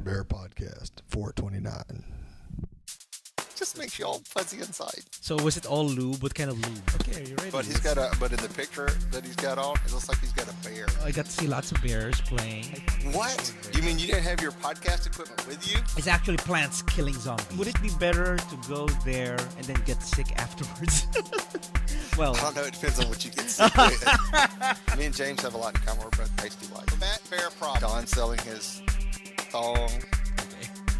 BearPodcast 429. Just makes you all fuzzy inside. So was it all lube? What kind of lube? Okay, are you ready? But he's got but in the picture that he's got on, it looks like he's got a bear. I got to see lots of bears playing. What? You mean you didn't have your podcast equipment with you? It's actually plants killing zombies. Would it be better to go there and then get sick afterwards? Well, I don't know. It depends on what you get sick with. Me and James have a lot in common. We're both pasty white. Fat bear prop. Don selling his thong.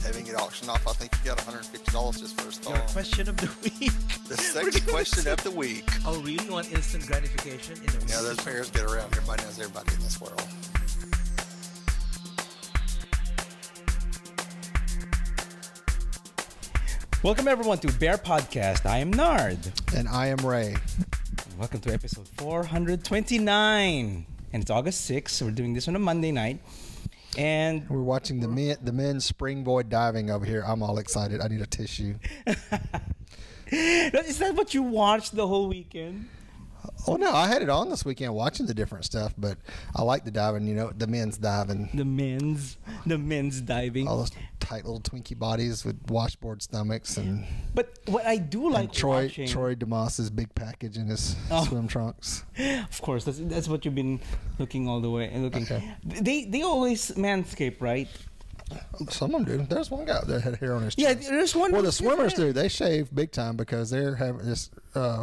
Having it auctioned off. I think he got $150 just for his thong. Your question of the week. The second question of the week. Oh, really? You want instant gratification? Yeah, those bears get around. Everybody knows everybody in this world. Welcome everyone to Bear Podcast. I am Nard. And I am Ray. Welcome to episode 429. And it's August 6th. So we're doing this on a Monday night. And we're watching the men's springboard diving over here. I'm all excited. I need a tissue. Is that what you watched the whole weekend? Oh, no. I had it on this weekend watching the different stuff, but I like the diving, the men's diving. The men's diving. All those tight little Twinkie bodies with washboard stomachs. But what I do like watching... Troy DeMoss's big package in his swim trunks. Of course. That's what you've been looking all the way. And looking. Okay. They always manscape, right? Some of them do. There's one guy that had hair on his chest. Yeah, there's one. Well, the swimmers do. They shave big time because they're having this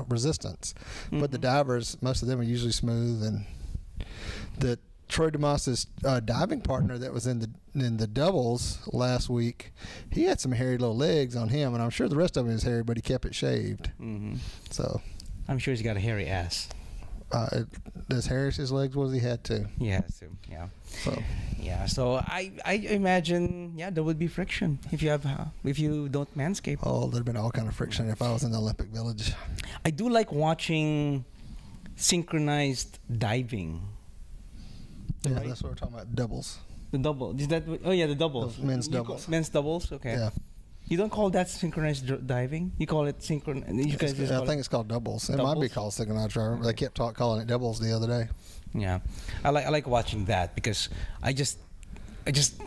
resistance. Mm-hmm. But the divers, most of them are usually smooth. And the Troy DeMoss's diving partner that was in the doubles last week, he had some hairy little legs on him, and I'm sure the rest of him is hairy, but he kept it shaved. Mm-hmm. So I'm sure he's got a hairy ass. As hairy as his legs was, he had to. He has to, yeah. So yeah, so I imagine there would be friction if you don't manscape. Oh, there'd been all kind of friction if I was in the Olympic Village. I do like watching synchronized diving. Yeah, right? that's what we're talking about. Doubles. The double. Is that? Oh yeah, the doubles. Men's doubles. Men's doubles. Okay. Yeah. You don't call that synchronized diving? You call it synchronized. I think it's called doubles. It might be called synchronized driving. They kept calling it doubles the other day. Yeah, I like watching that because I just just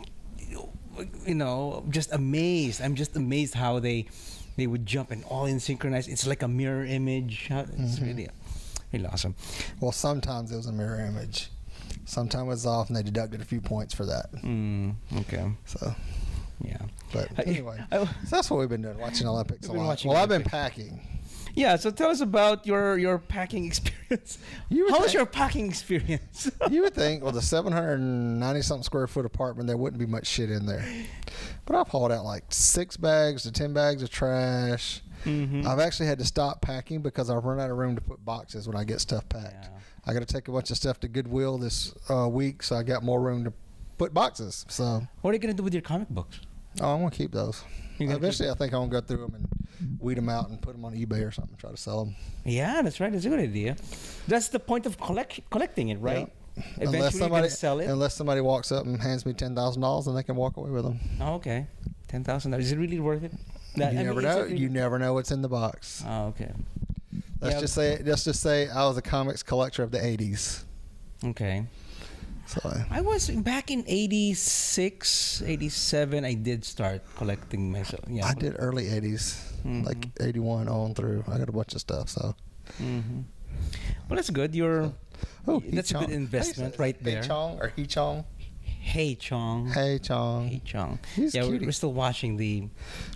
amazed. I'm just amazed how they would jump and all in synchronized. It's like a mirror image. It's really awesome. Well, sometimes it was a mirror image. Sometimes it was off, and they deducted a few points for that. Okay. So. Yeah. But anyway, so that's what we've been doing, watching Olympics a lot. Well, I've been packing. Yeah, so tell us about your packing experience. How was your packing experience? You would think, well, the 790-something square foot apartment, there wouldn't be much shit in there. But I've hauled out like 6 bags to 10 bags of trash. Mm-hmm. I've actually had to stop packing because I've run out of room to put boxes when I get stuff packed. Yeah. I got to take a bunch of stuff to Goodwill this week, so I got more room to put boxes. So what are you going to do with your comic books? Oh, I'm going to keep those. Eventually, I think I'm going to go through them and weed them out and put them on eBay or something, try to sell them. Yeah, that's right. That's a good idea. That's the point of collecting it, right? Yeah. Eventually, you're going to sell it. Unless somebody walks up and hands me $10,000, then they can walk away with them. Oh, okay. $10,000. Is it really worth it? Never know. You never know what's in the box. Oh, okay. Let's just say I was a comics collector of the 80s. Okay. So I was back in 86, 87. I did start collecting myself. Yeah, I did early 80s, like 81 on through. I got a bunch of stuff. So, well, that's good. That's a good investment right there. Hey Chong or He Chong. Hey Chong. Hey Chong. Hey Chong. He's we're still watching the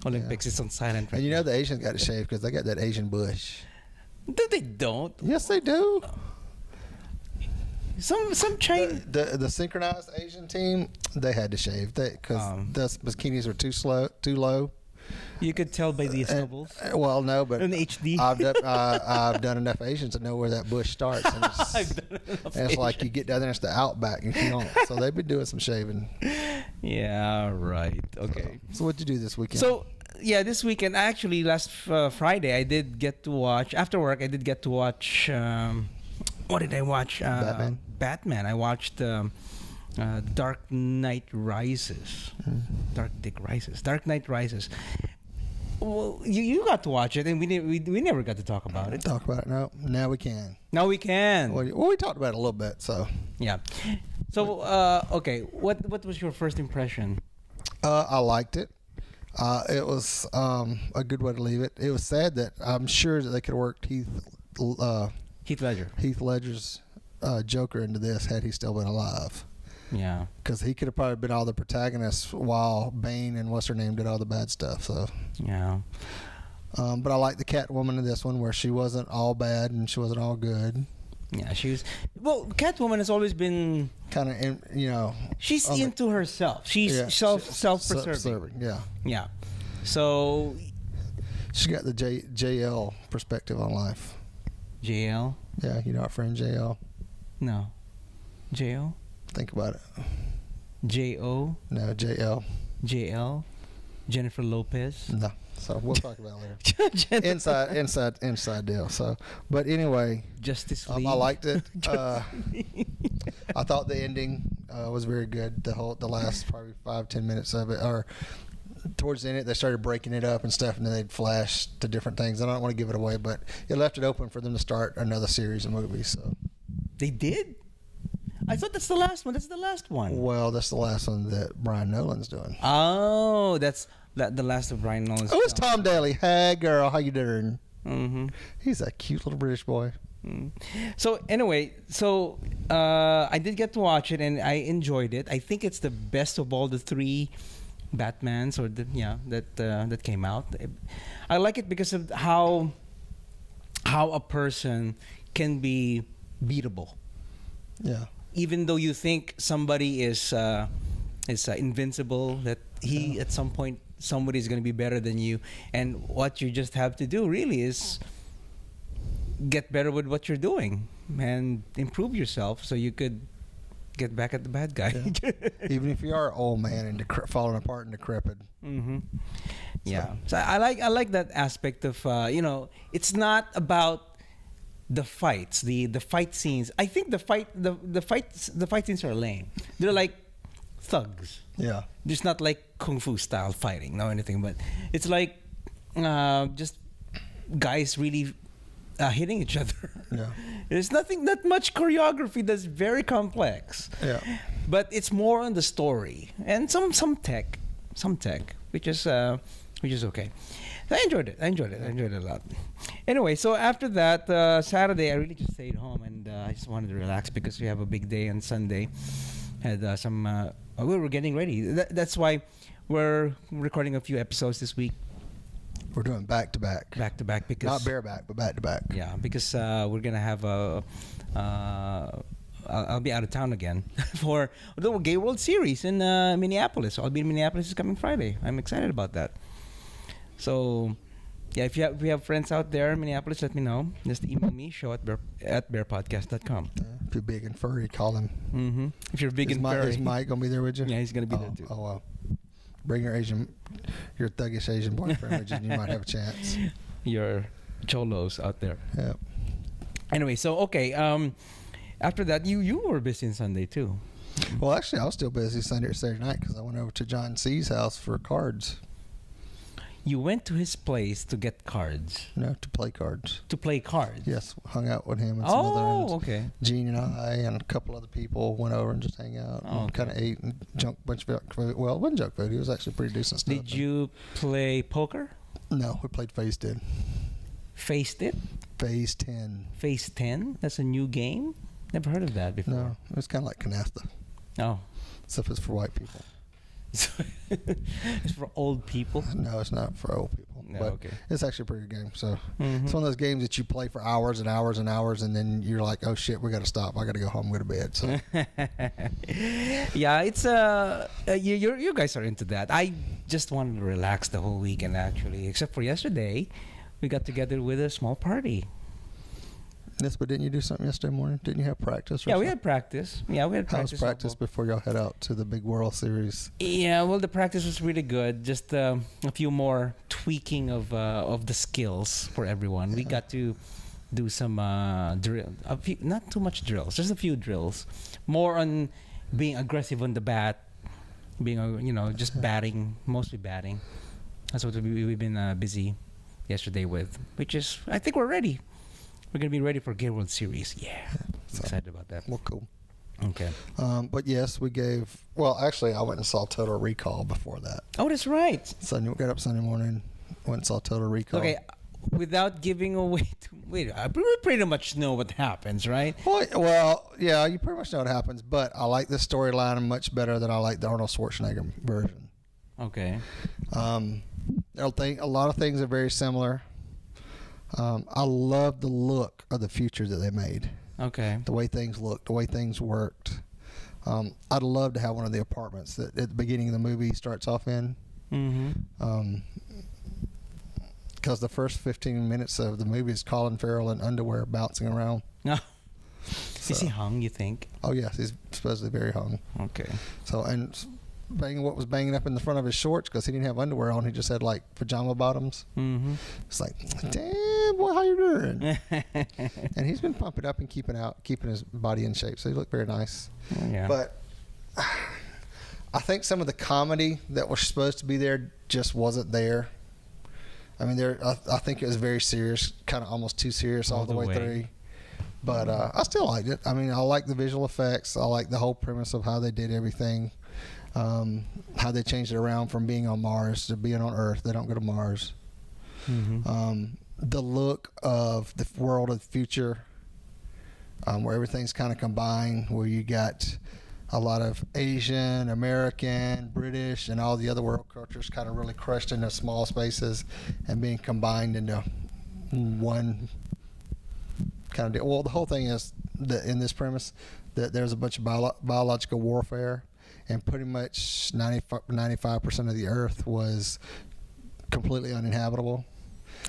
Olympics. Yeah. It's on silent right now. And the Asians got to shave because they got that Asian bush. No, they don't. Yes, they do. Some Chinese the synchronized Asian team, they had to shave because the bikinis were too low. You could tell by the stubbles. Well, no, but in HD, I've done enough Asians to know where that bush starts. And it's like you get down there, it's the outback, and you don't. So they've been doing some shaving. Yeah, right. Okay. So what'd you do this weekend? So yeah, this weekend actually last Friday I did get to watch after work. I did get to watch. What did I watch? Batman. I watched Dark Knight Rises. Dark Knight Rises. Well, you got to watch it, and we never got to talk about it. Talk about it now. Now we can. Now we can. Well, we talked about it a little bit, so. Yeah. So okay, what was your first impression? I liked it. It was a good way to leave it. It was sad that I'm sure that they could have worked Heath Ledger's Joker into this had he still been alive. Yeah. Because he could have probably been all the protagonists while Bane and what's her name did all the bad stuff. So yeah. But I like the Catwoman in this one where she wasn't all bad and she wasn't all good. Yeah, she was. Well, Catwoman has always been kind of, she's into herself. She's self-preserving. Yeah. Yeah. So she got the JL perspective on life. JL? Yeah, you know our friend JL? No. JL? Think about it. JO? No, JL. JL? Jennifer Lopez? No. So we'll talk about it later. inside deal. So, but anyway, Justice League. I liked it. I thought the ending was very good. The last probably 5-10 minutes of it, or towards the end, they started breaking it up and stuff, and then they'd flash to different things. I don't want to give it away, but it left it open for them to start another series of movies. So they did. I thought that's the last one. That's the last one. Well, that's the last one that Brian Nolan's doing. Oh, that's the last of Brian Nolan's. Oh, it's Tom Daly. Hey, girl, how you doing? Mm-hmm. He's a cute little British boy. So anyway, I did get to watch it and I enjoyed it. I think it's the best of all the three Batmans that came out. I like it because of how a person can be beatable. Yeah. Even though you think somebody is invincible, that at some point somebody's going to be better than you, and what you just have to do really is get better with what you're doing and improve yourself so you could get back at the bad guy. Yeah. Even if you are an old man and falling apart and decrepit. Mm-hmm. Yeah. So I like that aspect of it's not about the fights, the fight scenes. I think the fight scenes are lame. They're like thugs. Yeah. Just not like kung fu style fighting, no anything, but it's like just guys really hitting each other. Yeah. There's not much choreography that's very complex. Yeah. But it's more on the story and some tech, which is okay. I enjoyed it a lot. Anyway, so after that, Saturday, I really just stayed home and I just wanted to relax because we have a big day on Sunday. Had we were getting ready. That's why we're recording a few episodes this week. We're doing back to back because not bareback, but back to back. Yeah, because we're gonna have I'll be out of town again for the Gay World Series in Minneapolis. I'll be in Minneapolis this coming Friday. I'm excited about that. So, yeah, if you have friends out there in Minneapolis, let me know. Just email me, show@bearpodcast.com. If you're big and furry, call him. Mm-hmm. If you're big and furry. Is Mike going to be there with you? Yeah, he's going to be there too. Oh, well. Bring your thuggish Asian boyfriend with you and you might have a chance. Your cholos out there. Yep. Anyway, so, okay. After that, you were busy on Sunday too. Well, actually, I was still busy Sunday or Saturday night because I went over to John C's house for cards. You went to his place to get cards? No, to play cards. To play cards? Yes, hung out with him and some other okay. Gene and I and a couple other people went over and just hang out and kind of ate and junk bunch of food. Well, it wasn't junk food. It was actually pretty decent stuff. Did you play poker? No, we played Phase 10. Phase 10? Phase 10. Phase 10? That's a new game? Never heard of that before. No, it was kind of like canasta. Oh. Except it's for white people. It's for old people? No, it's not for old people. No, but okay. It's actually a pretty good game. So it's one of those games that you play for hours and hours and hours, and then you're like, oh shit, we got to stop. I got to go home, go to bed. So yeah, it's you guys are into that. I just wanted to relax the whole weekend actually, except for yesterday, we got together with a small party. Yes, but didn't you do something yesterday morning? Didn't you have practice? Yeah, we had practice. How was practice before y'all head out to the big World Series? Yeah, well, the practice was really good. Just a few more tweaking of the skills for everyone. Yeah. We got to do some drill. Not too much drills, just a few drills. More on being aggressive on the bat, being just batting, mostly batting. That's what we've been busy yesterday with. Which is, I think we're ready. We're going to be ready for Gay World Series. Yeah. So, excited about that. Well, cool. Okay. But yes, we gave. Well, actually, I went and saw Total Recall before that. Oh, that's right. Sunday, got up Sunday morning, went and saw Total Recall. Okay, without giving away. We pretty much know what happens, right? Well, yeah, you pretty much know what happens. But I like the storyline much better than I like the Arnold Schwarzenegger version. Okay. A lot of things are very similar. I love the look of the future that they made. Okay. The way things looked, the way things worked. I'd love to have one of the apartments that at the beginning of the movie starts off in. Mm-hmm. Because the first 15 minutes of the movie is Colin Farrell in underwear bouncing around. No. So, Is he hung, you think? Oh, yes. He's supposedly very hung. Okay. So, and what was banging up in the front of his shorts because he didn't have underwear on. He just had, like, pajama bottoms. Mm-hmm. It's like, damn, boy, how you doing? And he's been pumping up and keeping his body in shape. So he looked very nice. Yeah. But I think some of the comedy that was supposed to be there just wasn't there. I mean, I think it was very serious, kind of almost too serious all the way through. But I still liked it. I mean, I like the visual effects. I like the whole premise of how they did everything, how they changed it around from being on Mars to being on Earth. They don't go to Mars. Mm-hmm. The look of the world of the future, where everything's kind of combined, where you got a lot of Asian, American, British, and all the other world cultures kind of really crushed into small spaces and being combined into one kind of deal. Well, the whole thing is that in this premise that there's a bunch of biological warfare, and pretty much 95% of the Earth was completely uninhabitable.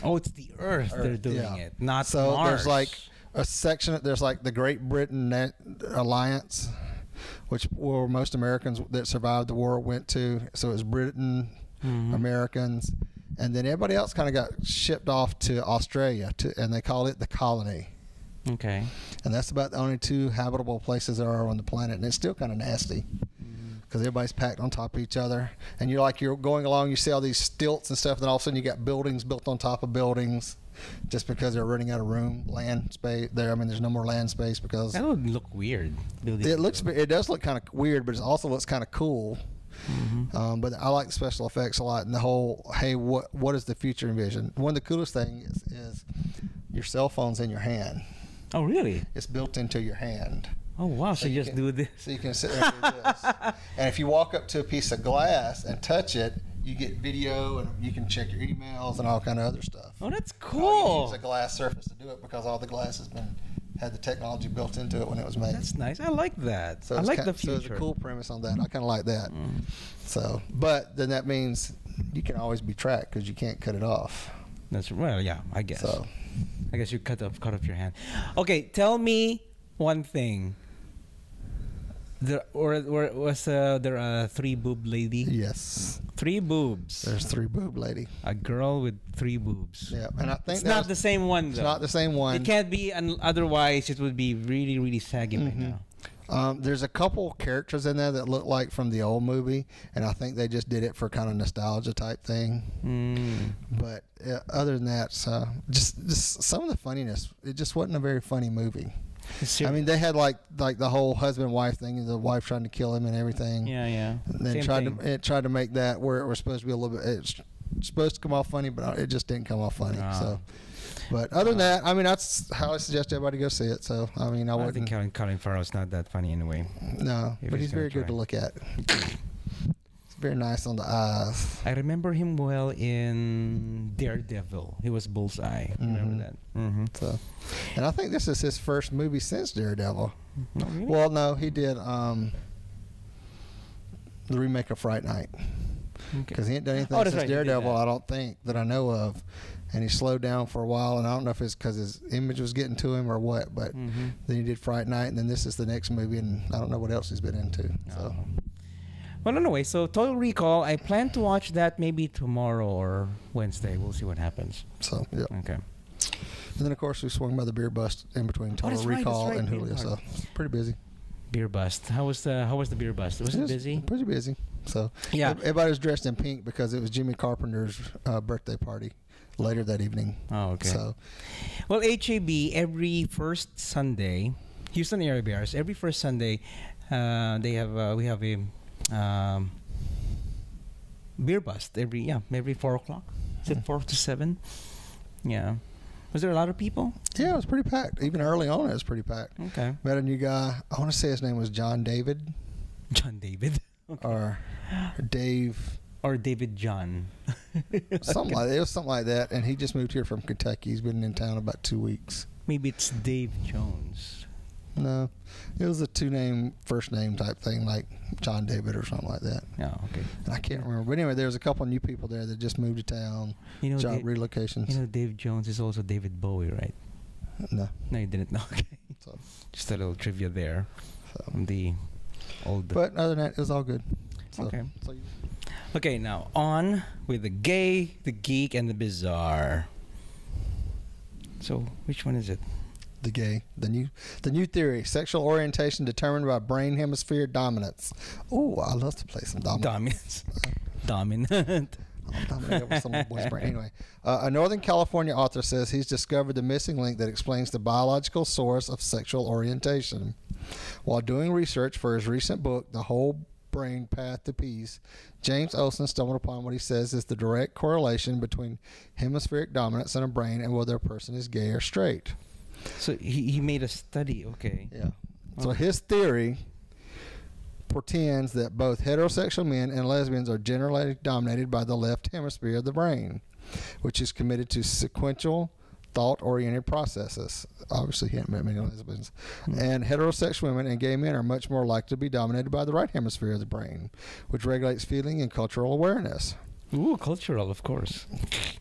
Oh, it's the Earth they're doing it, not so Mars. There's like a section. There's like the Great Britain Alliance, which where most Americans that survived the war went to. So it was Britain, Americans, and then everybody else kind of got shipped off to Australia, and they call it the colony. Okay. And that's about the only two habitable places there are on the planet, and it's still kind of nasty because everybody's packed on top of each other. And you're going along, you see all these stilts and stuff, then all of a sudden you got buildings built on top of buildings. Just because they're running out of land space there. I mean, there's no more land space because that would look weird. It does look kind of weird, but it also looks kind of cool. Mm-hmm. But I like the special effects a lot, and the whole what is the future envision? One of the coolest things is your cell phone's in your hand. Oh, really? It's built into your hand. Oh, wow! So you just do this. So you can sit there and do this. And if you walk up to a piece of glass and touch it, you get video, and you can check your emails and all kind of other stuff. Oh, that's cool. You use a glass surface to do it because all the glass had the technology built into it when it was made. That's nice. I like that. So I like the future. So it's a cool premise on that. I kind of like that. So, but then that means you can always be tracked because you can't cut it off. Yeah, I guess. So, I guess you cut off your hand. Okay, tell me one thing. There was there a 3 boob lady? Yes. 3 boobs. There's 3 boob lady. A girl with 3 boobs. Yeah, and I think it's not the same one though. It's not the same one. It can't be, otherwise it would be really, really saggy by now. There's a couple characters in there that look like from the old movie, and I think they just did it for kind of nostalgia type thing. But other than that, just some of the funniness. It just wasn't a very funny movie. I mean, they had like the whole husband-wife thing, and the wife trying to kill him and everything. Yeah. And then tried to make that where it was supposed to be a little bit. It's supposed to come off funny, but it just didn't come off funny. So, but other than that, I mean, that's how I suggest everybody go see it. So, I mean, I think Colin Farrell's not that funny anyway. No, but he's very good to look at. Very nice on the eyes. I remember him well in Daredevil. He was Bullseye. Remember that? So, and I think this is his first movie since Daredevil. Oh, really? Well, no, he did the remake of Fright Night. Because he ain't done anything since Daredevil, I don't think, that I know of. And he slowed down for a while, and I don't know if it's because his image was getting to him or what, but then he did Fright Night, and then this is the next movie, and I don't know what else he's been into. So. Well, anyway, so Total Recall, I plan to watch that maybe tomorrow or Wednesday. We'll see what happens. So, yeah. Okay. And then, of course, we swung by the Beer Bust in between Total Recall and Julio, so pretty busy. Beer Bust. How was the Beer Bust? Was it busy? Pretty busy. So, yeah. Everybody was dressed in pink because it was Jimmy Carpenter's birthday party later that evening. Oh, okay. So, well, HAB, every first Sunday, Houston area bears. Every first Sunday, we have a beer bust every 4:00. Is it 4 to 7? Yeah. Was there a lot of people? Yeah, it was pretty packed. Even early on, it was pretty packed. Okay. Met a new guy. I want to say his name was John David. John David. Okay. Or Dave. Or David John. Something like that. It was something like that. And he just moved here from Kentucky. He's been in town about 2 weeks. Maybe it's Dave Jones. No. It was a first name type thing, like John David or something like that. Oh, okay. And I can't remember. But anyway, there was a couple of new people there that just moved to town. Job relocations. Dave Jones is also David Bowie, right? No. No, you didn't know. Okay. So, just a little trivia there. From the old. But other than that, it was all good. So, okay. Okay, now on with the gay, the geek, and the bizarre. So, which one is it? The gay, the new theory: sexual orientation determined by brain hemisphere dominance. Oh, I love to play some dominance. Dominant. I'll dominate over some boy's brain. Anyway, a Northern California author says he's discovered the missing link that explains the biological source of sexual orientation. While doing research for his recent book, The Whole Brain Path to Peace, James Olson stumbled upon what he says is the direct correlation between hemispheric dominance in a brain and whether a person is gay or straight. So he made a study, okay. Yeah. So his theory portends that both heterosexual men and lesbians are generally dominated by the left hemisphere of the brain, which is committed to sequential, thought-oriented processes. Obviously, he hadn't met many lesbians. And heterosexual women and gay men are much more likely to be dominated by the right hemisphere of the brain, which regulates feeling and cultural awareness. Ooh, cultural, of course.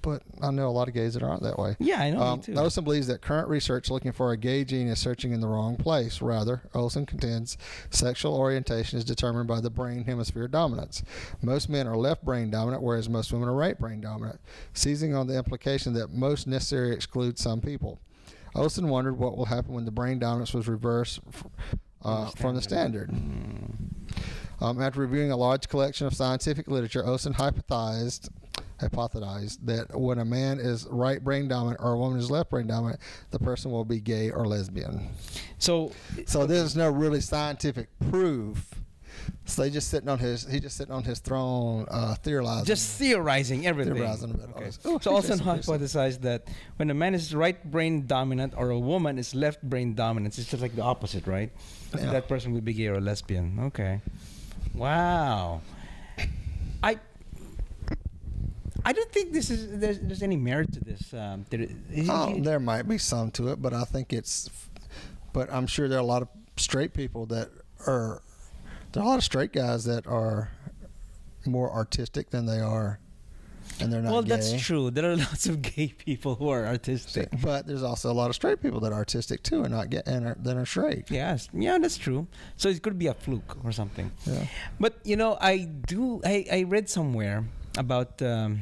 But I know a lot of gays that aren't that way. Yeah, I know, me too. Olson believes that current research looking for a gay gene is searching in the wrong place. Rather, Olson contends sexual orientation is determined by the brain hemisphere dominance. Most men are left brain dominant, whereas most women are right brain dominant, seizing on the implication that most necessarily exclude some people. Olson wondered what will happen when the brain dominance was reversed from the standard. After reviewing a large collection of scientific literature, Olson hypothesized that when a man is right brain dominant or a woman is left brain dominant, the person will be gay or lesbian. So there's no really scientific proof. So he's just sitting on his throne, theorizing. Just theorizing everything. Okay. So Olson hypothesized that when a man is right brain dominant or a woman is left brain dominant, it's just like the opposite, right? Yeah. That person will be gay or lesbian. Okay. Wow. I don't think there's any merit to this. There might be some to it, but I think but I'm sure there are a lot of straight people there are a lot of straight guys that are more artistic than they are, and they're not gay. Well, that's true. There are lots of gay people who are artistic. But there's also a lot of straight people that are artistic too and not gay and are straight. Yes. Yeah, that's true. So it could be a fluke or something. Yeah. But I read somewhere about the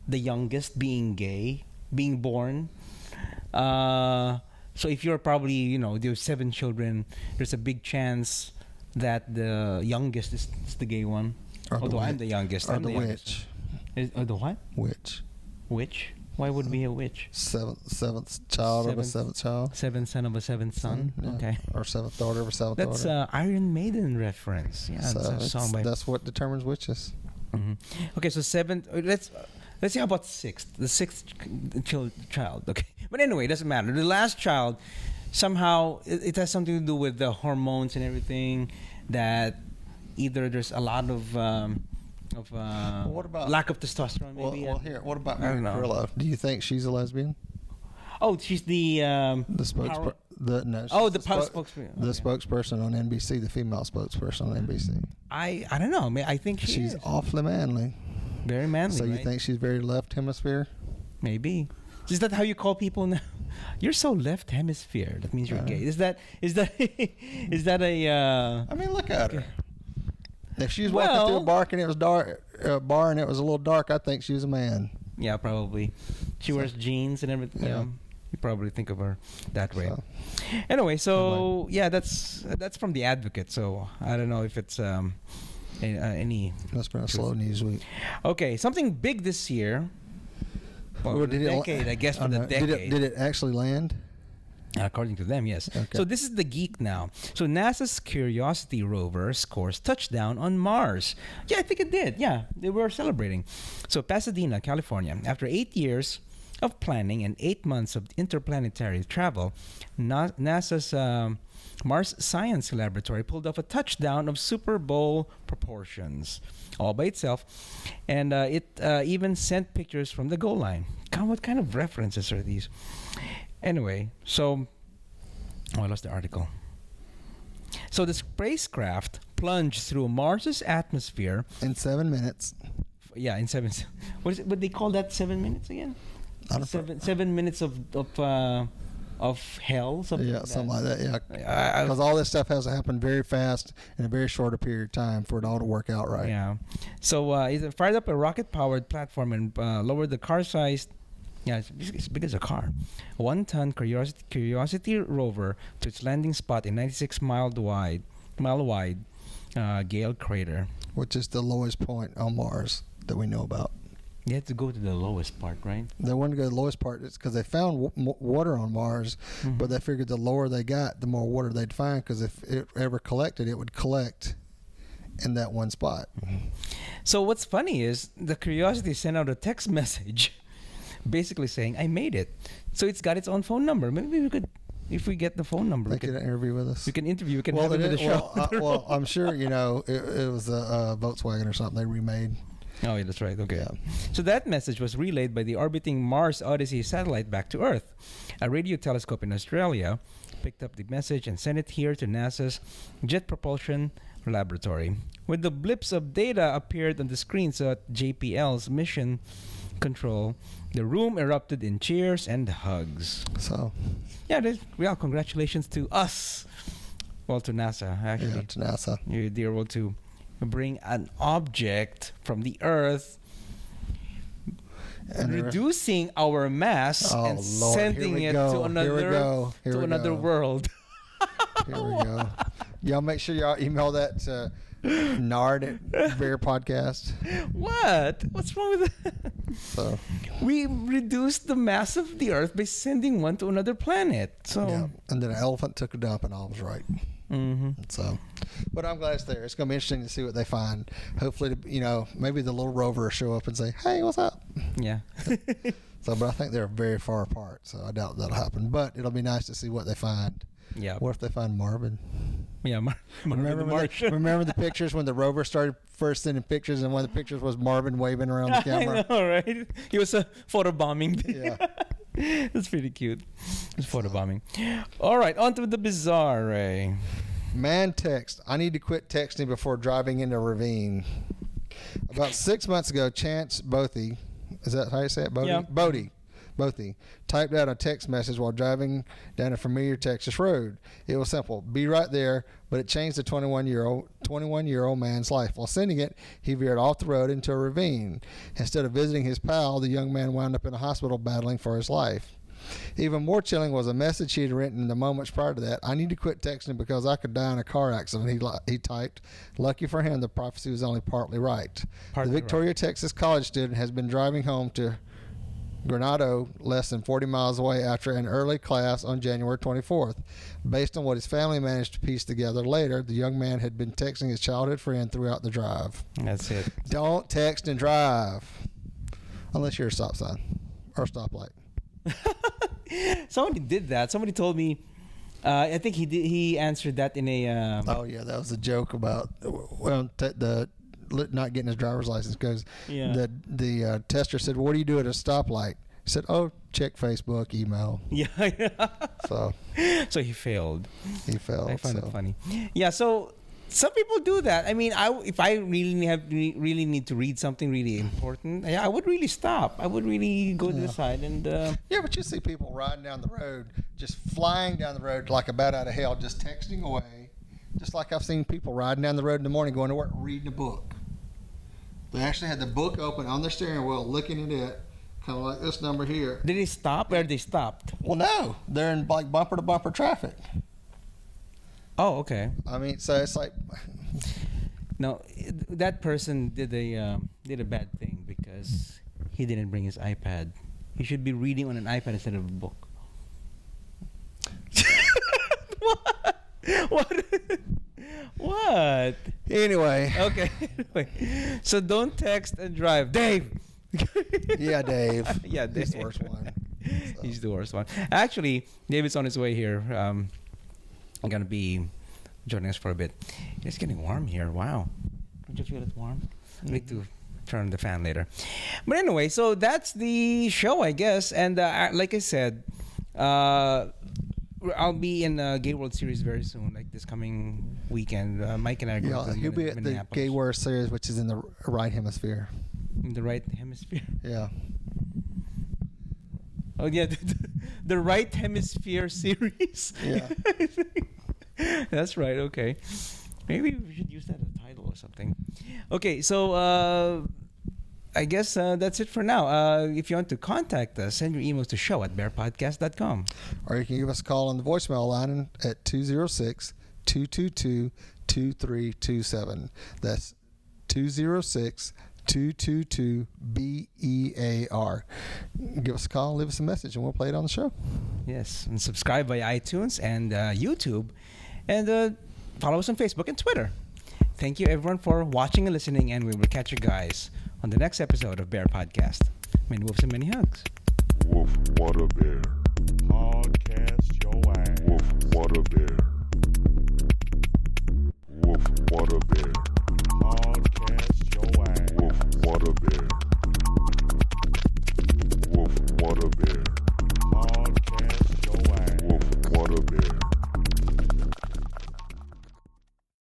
youngest being gay, being born. So if you're probably, there's 7 children, there's a big chance that the youngest is the gay one. Although I'm the youngest. Or I'm the youngest. witch. The what? Witch. Witch? Why would it be a witch? Seventh child of a seventh child. Seventh son of a seventh son. Yeah. Okay. Or seventh daughter of a seventh daughter. That's Iron Maiden reference. Yeah, so that's a song by. That's what determines witches. Mm-hmm. Okay, so 7th. Let's see how about 6th. The 6th child. Okay, but anyway, it doesn't matter. The last child, somehow it has something to do with the hormones and everything. That either there's a lot of what about lack of testosterone. Maybe. Well, here. What about Mary Carrillo? Do you think she's a lesbian? Oh, she's the spokesperson. The spokesperson on NBC, the female spokesperson on NBC. I don't know. I think she's awfully manly. Very manly. So you think she's very left hemisphere? Maybe. Is that how you call people now? You're so left hemisphere. That means you're gay. Is that a? I mean, look at her. If she was walking through a bar and it was dark, and it was a little dark, I think she was a man. Yeah, probably. She wears jeans and everything. Yeah. You probably think of her that way. Anyway, so that's from The Advocate. So I don't know if it's any. Must have been a slow news week. Okay, something big this year. Well, for the decade, I guess for the decade. Did it actually land? According to them, yes. Okay. So this is the geek now. So NASA's Curiosity rover scores touchdown on Mars. Yeah, I think it did. Yeah, they were celebrating. So Pasadena, California, after 8 years of planning and 8 months of interplanetary travel, NASA's Mars Science Laboratory pulled off a touchdown of Super Bowl proportions all by itself. And it even sent pictures from the goal line. God, what kind of references are these? Anyway, so I lost the article. So the spacecraft plunged through Mars's atmosphere in 7 minutes. Yeah, in 7. What is it? What they call that? 7 minutes again? I don't 7 minutes of hell. Something like something like that. Yeah, because all this stuff has to happen very fast in a very short period of time for it all to work out right. Yeah. So it fired up a rocket-powered platform and lowered the car-sized. Yeah, it's big as a car. 1-ton Curiosity rover to its landing spot in 96-mile wide Gale crater, which is the lowest point on Mars that we know about. You had to go to the lowest part, right? They wanted to go to the lowest part. It's because they found water on Mars, but they figured the lower they got, the more water they'd find. Because if it ever collected, it would collect in that one spot. So what's funny is the Curiosity sent out a text message, basically saying, "I made it." So it's got its own phone number. Maybe we could, if we get the phone number, they could interview with us. We can interview. We can have it with the show. Well, I'm sure it was a Volkswagen or something they remade. Oh, yeah, that's right. Okay. Yeah. So that message was relayed by the orbiting Mars Odyssey satellite back to Earth. A radio telescope in Australia picked up the message and sent it here to NASA's Jet Propulsion Laboratory. When the blips of data appeared on the screens at JPL's mission control, the room erupted in cheers and hugs. So, yeah, congratulations to us. Well, to NASA, actually. Yeah, to NASA. They were able to bring an object from the Earth, and reducing our mass and sending it to another world. Here we go. Y'all make sure y'all email that to Nard at BearPodcast. What? What's wrong with that? So we reduced the mass of the Earth by sending one to another planet. So yeah. And then an elephant took a dump, and all was right. So, but I'm glad it's there. It's going to be interesting to see what they find. Hopefully, maybe the little rover will show up and say, "Hey, what's up?" Yeah. So, but I think they're very far apart, so I doubt that'll happen. But it'll be nice to see what they find. Yeah. What if they find Marvin? Yeah, remember the pictures when the rover started first sending pictures, and one of the pictures was Marvin waving around the camera. I know, right? He was photobombing. Yeah. That's pretty cute. It's photobombing. All right, on to the bizarre, Ray. Man text, "I need to quit texting before driving into a ravine." About 6 months ago, Chance Bothy, is that how you say it? Bothy? Yeah. Bothy typed out a text message while driving down a familiar Texas road. It was simple: "Be right there," but it changed the 21-year-old man's life. While sending it, he veered off the road into a ravine. Instead of visiting his pal, the young man wound up in a hospital battling for his life. Even more chilling was a message he had written in the moments prior to that. "I need to quit texting because I could die in a car accident," he typed. Lucky for him, the prophecy was only partly right. The Victoria, Texas college student has been driving home to Granado, less than 40 miles away, after an early class on January 24th. Based on what his family managed to piece together later, the young man had been texting his childhood friend throughout the drive. That's it. Don't text and drive unless you're a stop sign or a stoplight. Somebody did that. Somebody told me. I think he answered that in a. Oh yeah, that was a joke about the not getting his driver's license, because the tester said, "What do you do at a stoplight?" He said, "Oh, check Facebook, email." Yeah. So he failed. I find it funny. Yeah. So some people do that. I mean, if I really need to read something really important, I would really stop. I would really go to the side and. Yeah, but you see people riding down the road, just flying down the road like a bat out of hell, just texting away. Just like I've seen people riding down the road in the morning, going to work, reading a book. They actually had the book open on their steering wheel, looking at it, kind of like this number here. Did they stop, or they stopped? Well, no, they're in like bumper to bumper traffic. Oh, okay. I mean, so it's like, no, that person did a bad thing because he didn't bring his iPad. He should be reading on an iPad instead of a book. What? What? Anyway. Okay. Anyway. So don't text and drive. Dave! Yeah, Dave. Yeah, Dave. He's the worst one. So. He's the worst one. Actually, David's on his way here. I'm going to be joining us for a bit. It's getting warm here. Wow. Don't you feel it warm? I need to turn the fan later. But anyway, so that's the show, I guess. And like I said, I'll be in the Gay World Series very soon, like this coming weekend. Mike and I are going to he'll be at the Gay World Series, which is in the right hemisphere. In the right hemisphere? Yeah. Oh, yeah. The right hemisphere series? Yeah. That's right. Okay. Maybe we should use that as a title or something. Okay, so I guess that's it for now. If you want to contact us, send your emails to show@bearpodcast.com. Or you can give us a call on the voicemail line at 206-222-2327. That's 206-222-BEAR. Give us a call, leave us a message, and we'll play it on the show. Yes, and subscribe via iTunes and YouTube. And follow us on Facebook and Twitter. Thank you, everyone, for watching and listening, and we will catch you guys on the next episode of Bear Podcast. Many wolves and many hugs. Wolf, what a bear.